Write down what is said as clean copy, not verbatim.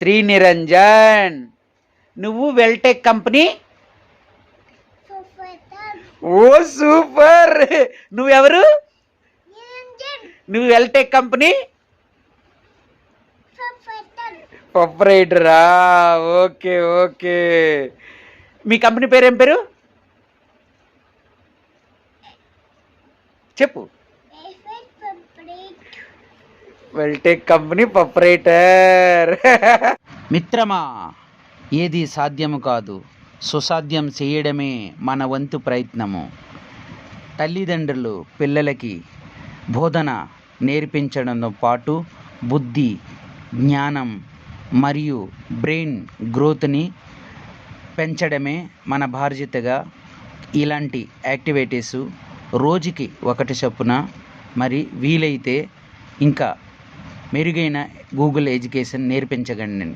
శ్రీనిరంజన్. నువ్వు Weltech company. ఓ super. నువ్వెవరు? నువ్వు వెల్టెక్ కంపెనీ ప్రొపరైటరా? Okay okay. మీ కంపెనీ పేరు ఏం పేరు చెప్పు. Weltech company proprietor. మిత్రమా, ఏది సాధ్యము కాదు, సుసాధ్యం చేయడమే మన వంతు ప్రయత్నము. తల్లిదండ్రులు పిల్లలకి బోధన నేర్పించడంతో పాటు బుద్ధి, జ్ఞానం మరియు బ్రెయిన్ గ్రోత్ని పెంచడమే మన బాధ్యతగా ఇలాంటి యాక్టివిటీసు రోజుకి ఒకటి చొప్పున, మరి వీలైతే ఇంకా మెరుగైన గూగుల్ ఎడ్యుకేషన్ నేర్పించగలను.